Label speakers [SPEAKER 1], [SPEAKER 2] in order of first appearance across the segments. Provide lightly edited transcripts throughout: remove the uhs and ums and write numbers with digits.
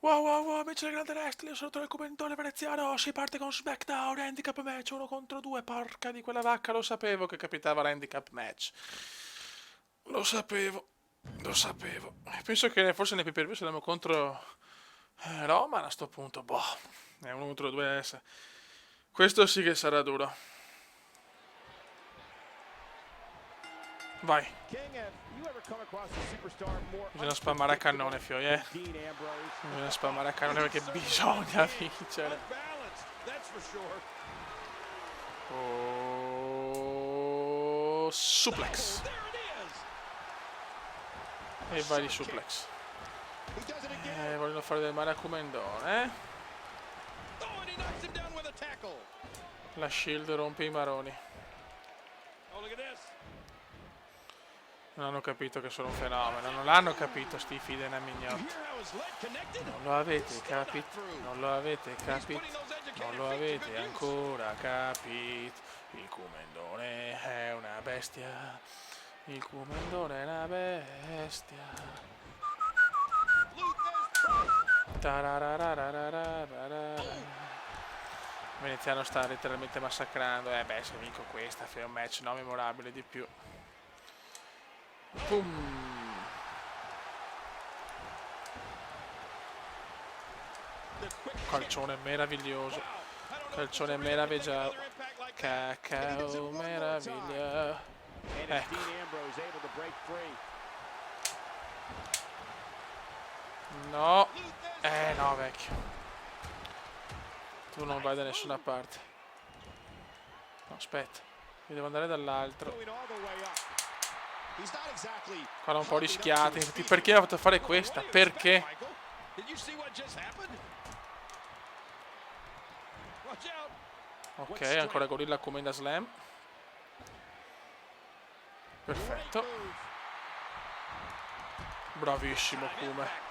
[SPEAKER 1] Wow wow wow, amici del Grande Wrestling, sono il commentore veneziano, si parte con SmackDown, Handicap match 1 contro 2, porca di quella vacca, lo sapevo che capitava l'Handicap match. Lo sapevo, lo sapevo. Penso che forse nei pay-per-view saremo contro Roman a sto punto, boh, è 1 contro 2 S. Questo sì che sarà duro. Vai, bisogna spammare a cannone, Fioi, eh. Bisogna spammare a cannone perché bisogna vincere. Oh, suplex. E vai di suplex. Vogliono fare del male a Kumendon, eh? La Shield rompe i maroni. Non hanno capito che sono un fenomeno. Non l'hanno capito sti figli della mignotta. Non lo avete capito. Non lo avete capito. Non lo avete ancora capito. Il Kumendone è una bestia. Il Kumendone è una bestia. Veneziano sta letteralmente massacrando. Beh, se vinco questa, fai un match no memorabile di più. Pum. Calcione meraviglioso. Calcione meraviglioso. Cacao meraviglia. Ecco. No. No, vecchio. Tu non vai da nessuna parte. No, aspetta. Mi devo andare dall'altro. Qua l'ho un po' rischiato. Infatti, perché mi ha fatto fare questa? Perché? Ok, ancora Gorilla Kumenda Slam. Perfetto. Bravissimo Kume.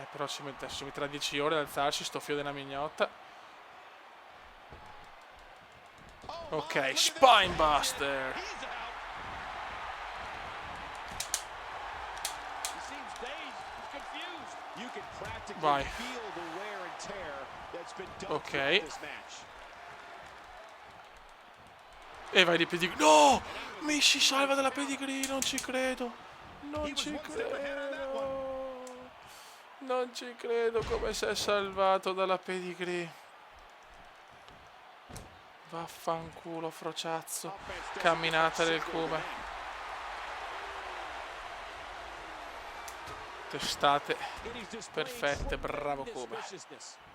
[SPEAKER 1] Però ci metterà 10 ore ad alzarsi sto fio della mignotta. Ok, Spinebuster. Vai. Ok. E vai di pedigree. No! Mi si salva dalla pedigree, non ci credo. Non ci credo. Non ci credo come si è salvato dalla pedigree. Vaffanculo, frociazzo. Camminata del Kume. Testate perfette, bravo Kume.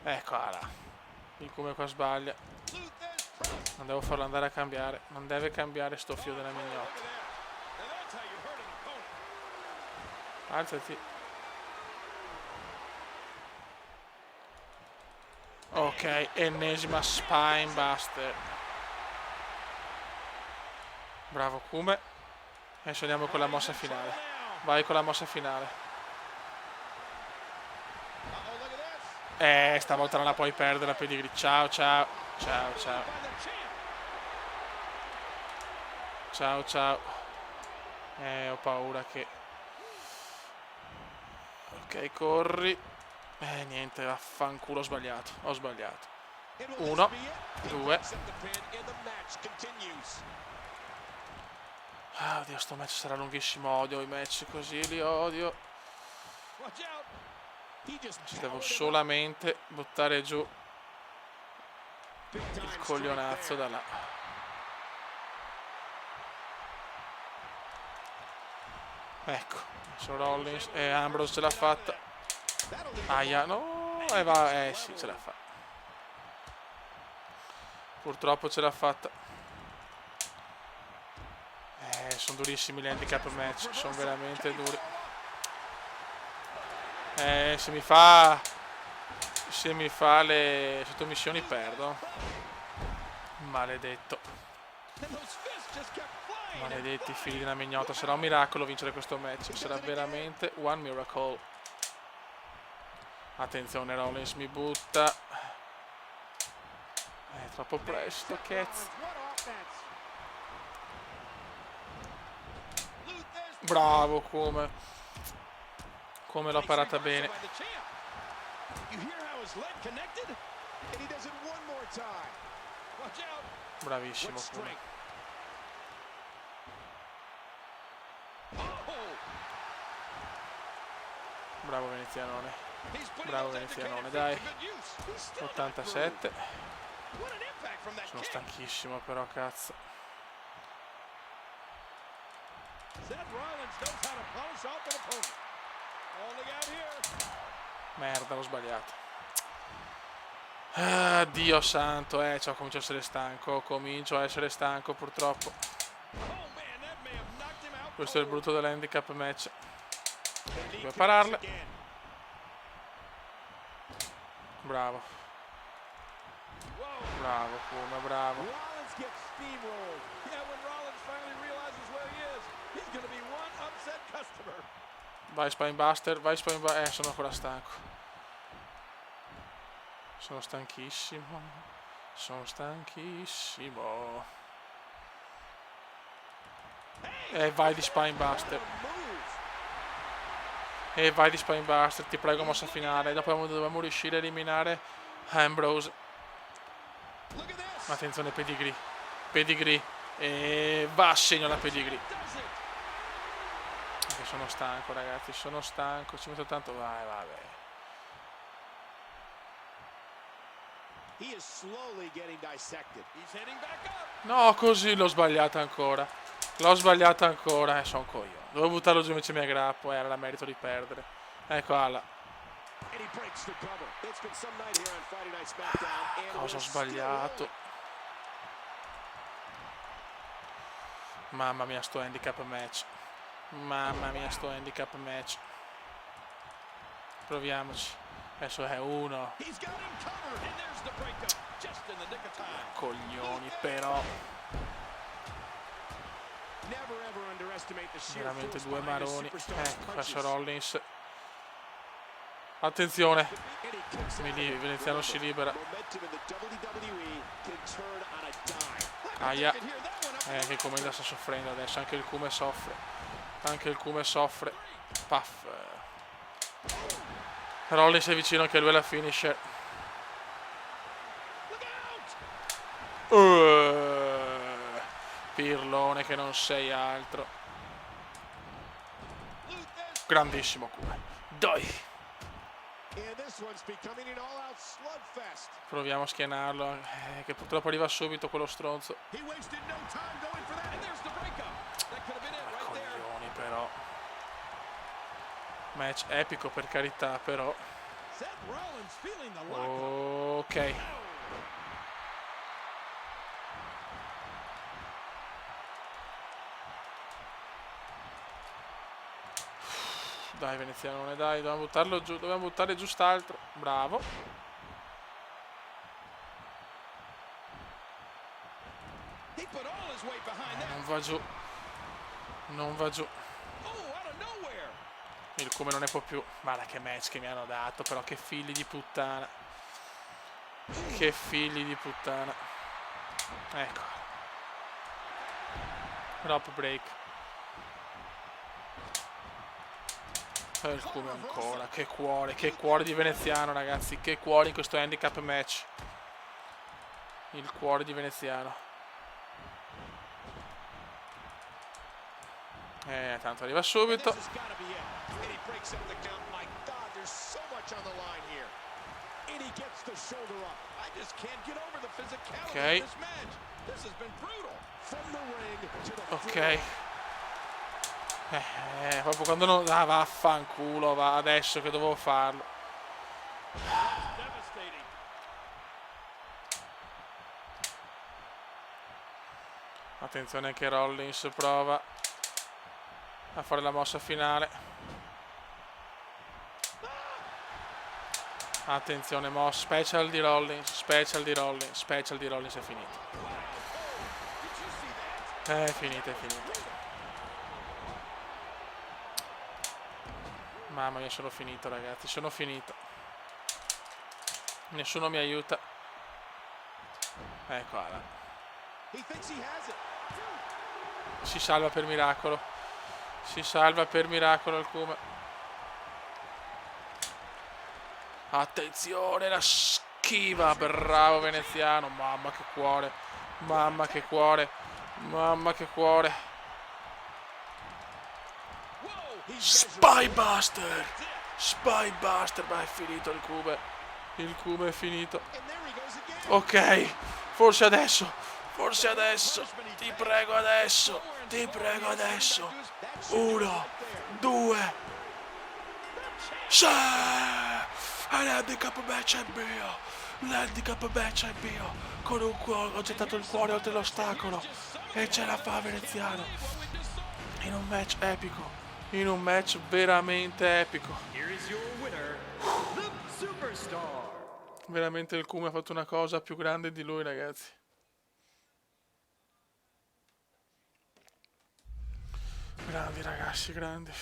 [SPEAKER 1] Eccola. Il Kume qua sbaglia. Non devo farlo andare a cambiare. Non deve cambiare sto fio della mignotta. Alzati. Ok, ennesima Spinebuster. Bravo Kume. Adesso andiamo con la mossa finale. Vai con la mossa finale. Stavolta non la puoi perdere la pedigree. Ciao, ciao. Ciao, ciao. Ciao, ciao. Ho paura che... Ok, corri. Niente, vaffanculo, ho sbagliato. Ho sbagliato. 1, 2. Ah, oddio, sto match sarà lunghissimo. Odio i match così, li odio. Ci devo solamente buttare giù il coglionazzo da là. Ecco, su Rollins e Ambrose ce l'ha fatta. Aia, no, va, sì, ce l'ha fatta. Purtroppo ce l'ha fatta. Sono durissimi gli handicap match, sono veramente duri. Se mi fa le sottomissioni perdo. Maledetto. Maledetti figli di una mignotta. Sarà un miracolo vincere questo match. Sarà veramente one miracle. Attenzione, Rollins mi butta. È troppo presto, cazzo. Bravo come. Come l'ho parata bene. Bravissimo Kuma. Bravo venezianone. Bravo venezianone, dai. 87. Sono stanchissimo però, cazzo. Merda, l'ho sbagliato. Ah, Dio santo, comincio a essere stanco. Comincio a essere stanco, purtroppo. Questo è il brutto dell'handicap match. Devo pararle. Bravo. Bravo Kuma, bravo. Vai Spinebuster, vai Spinebuster. Sono ancora stanco. Sono stanchissimo. Sono stanchissimo. E vai di Spinebuster. E vai di Spinebuster, ti prego, mossa finale. Dopo dobbiamo riuscire a eliminare Ambrose. Attenzione, pedigree. Pedigree. E va a segno la pedigree. Perché sono stanco, ragazzi. Sono stanco. Ci metto tanto. Vai, vabbè. No, così l'ho sbagliata ancora. L'ho sbagliata ancora. Sono coglione. Dovevo buttarlo giù, invece mi aggrappo. Era la merito di perdere. Ecco alla. Cosa ho sbagliato? Mamma mia, sto handicap match. Mamma mia, sto handicap match. Proviamoci. Adesso è uno. Coglioni, però. Veramente due maroni. Ecco, adesso Rollins. Attenzione. Veneziano si libera. Aia. Che Comenda sta soffrendo adesso. Anche il Kuma soffre. Anche il Kuma soffre. Puff. Rollins è vicino anche lui alla finisher. Pirlone che non sei altro. Grandissimo Kuma. Dai. Proviamo a schienarlo. Che purtroppo arriva subito quello stronzo. Coglioni però. Match epico per carità, però. Ok. Dai venezianone, dai, dobbiamo buttarlo giù, dobbiamo buttare giust'altro. Bravo. Non va giù. Non va giù. Il Kuma non ne può più. Guarda che match che mi hanno dato, però che figli di puttana. Che figli di puttana. Ecco. Rope break. E il Kuma ancora. Che cuore di veneziano, ragazzi. Che cuore in questo handicap match. Il cuore di veneziano. Tanto arriva subito. Ok. Ok. Proprio quando non. Ah, vaffanculo, va adesso che dovevo farlo. Attenzione che Rollins prova a fare la mossa finale. Attenzione, mossa special di Rollins, special di Rollins è finito. È finita. Mamma mia, sono finito, ragazzi, sono finito. Nessuno mi aiuta. Ecco là. Si salva per miracolo. Si salva per miracolo il Kuma. Attenzione, la schiva. Bravo veneziano. Mamma che cuore. Mamma che cuore. Mamma che cuore. Spybuster. Spybuster. Ma è finito il Cube. Il Cube è finito. Ok. Forse adesso. Forse adesso. Ti prego adesso. Ti prego adesso. 1, 2. Sì! L'handicap match è mio. L'handicap match è mio. Con un cuore. Ho gettato il cuore oltre l'ostacolo. E ce la fa veneziano. In un match epico. In un match veramente epico. Veramente il Kuma ha fatto una cosa più grande di lui, ragazzi. Grandi ragazzi, grandi.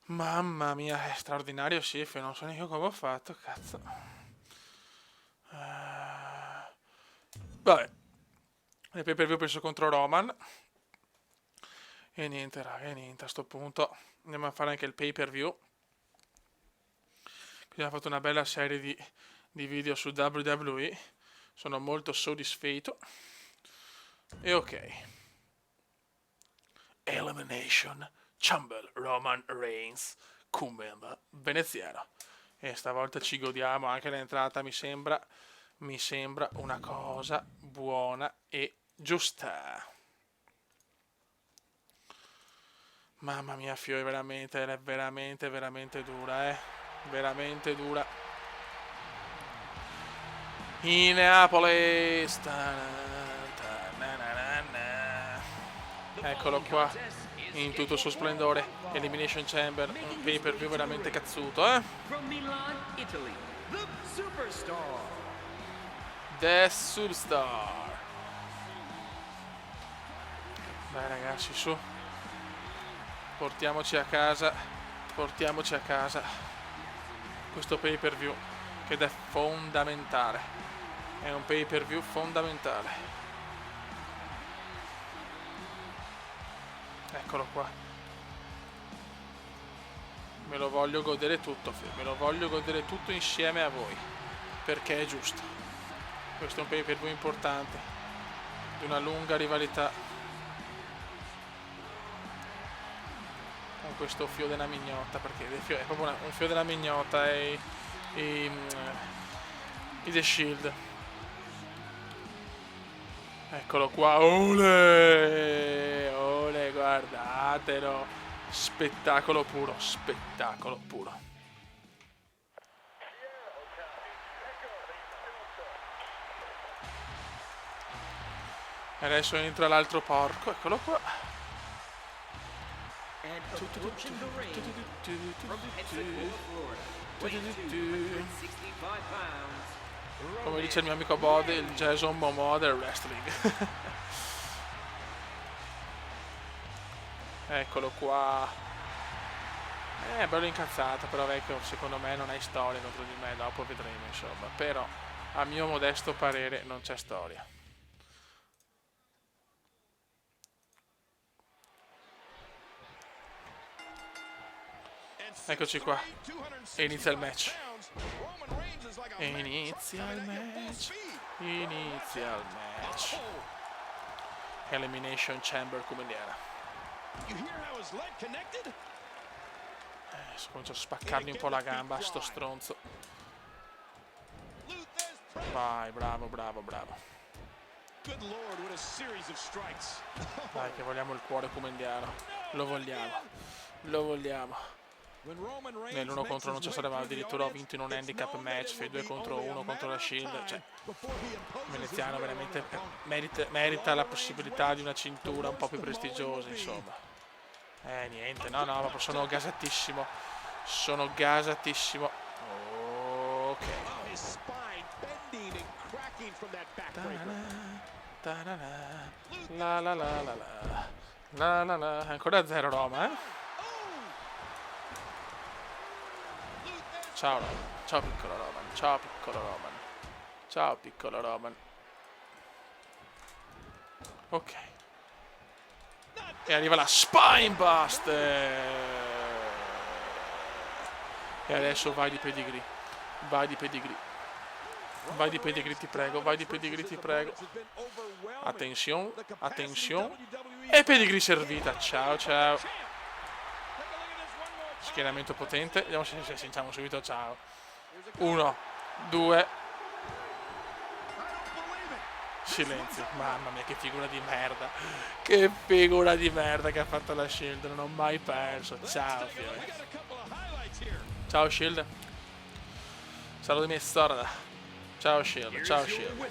[SPEAKER 1] Mamma mia, è straordinario Sif, non so neanche come ho fatto, cazzo. Vabbè. Nel pay per view penso contro Roman. E niente, raga, e niente, a sto punto andiamo a fare anche il pay per view. Abbiamo fatto una bella serie di video su WWE. Sono molto soddisfatto. E ok. Elimination Chamber Roman Reigns Kumem veneziano. E stavolta ci godiamo anche l'entrata, mi sembra una cosa buona e giusta. Mamma mia, Fio, è veramente dura, veramente dura. In Neapolis. Eccolo qua, in tutto il suo splendore. Elimination Chamber, un pay per view veramente cazzuto, eh? The Superstar. Dai ragazzi, su. Portiamoci a casa questo pay per view, che è fondamentale. È un pay per view fondamentale. Eccolo qua. Me lo voglio godere tutto, me lo voglio godere tutto insieme a voi, perché è giusto. Questo è un pay per view importante, di una lunga rivalità con questo fio della mignotta, perché è proprio un fio della mignotta e The Shield. Eccolo qua, ole, ole, guardatelo, spettacolo puro, spettacolo puro. Adesso entra l'altro porco, eccolo qua. Come dice il mio amico Bode, il Jason Momoa del wrestling. Eccolo qua. Bello incazzato, però vecchio, secondo me non hai storia contro di me, dopo vedremo insomma. Però a mio modesto parere non c'è storia. Eccoci qua. E inizia il match. Inizia il match. Elimination Chamber Kumeliana. Comincio a spaccargli un po' la gamba a sto stronzo. Vai, bravo. Dai, che vogliamo il cuore kumendiano. Lo vogliamo. Nell'1 contro 1 c'è stato, ma addirittura ho vinto in un handicap match, fai 2 contro 1 contro la Shield. Cioè, veneziano veramente merita la possibilità di una cintura un po' più prestigiosa, insomma. Niente, no, proprio sono gasatissimo. Ok. La. Ancora 0 Roma, eh? Ciao Roman, ciao piccolo Roman. Ok. E arriva la Spinebuster. E adesso vai di pedigree. Vai di pedigree. Vai di pedigree, ti prego. Vai di pedigree, ti prego. Attenzione, attenzione. E pedigree servita. Ciao, ciao. Schieramento potente. Vediamo se sentiamo subito. Ciao. 1, 2. Silenzio. Mamma mia, che figura di merda. Che figura di merda che ha fatto la Shield. Non ho mai perso. Ciao, fiore. Ciao, Shield. Sarò di mia storia. Ciao, Shield. Ciao, Shield.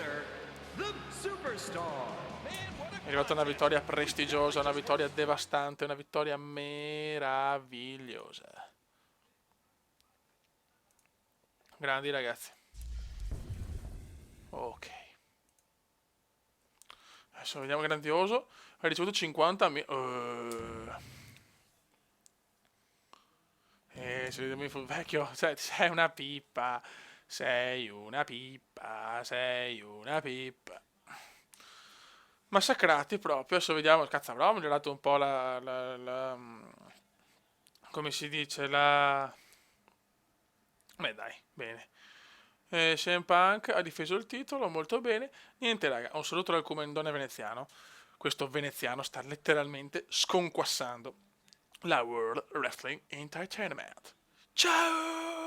[SPEAKER 1] È arrivata una vittoria prestigiosa, una vittoria devastante, una vittoria meravigliosa. Grandi ragazzi. Ok. Adesso vediamo grandioso. Ha ricevuto 50.000. Vecchio, sei una pippa. Sei una pippa. Sei una pippa. Massacrati proprio. Adesso vediamo. Cazzo, avrò migliorato un po' come si dice? Beh, dai, bene. CM Punk ha difeso il titolo, molto bene. Niente, raga, un saluto dal commendone veneziano. Questo veneziano sta letteralmente sconquassando la World Wrestling Entertainment. Ciao!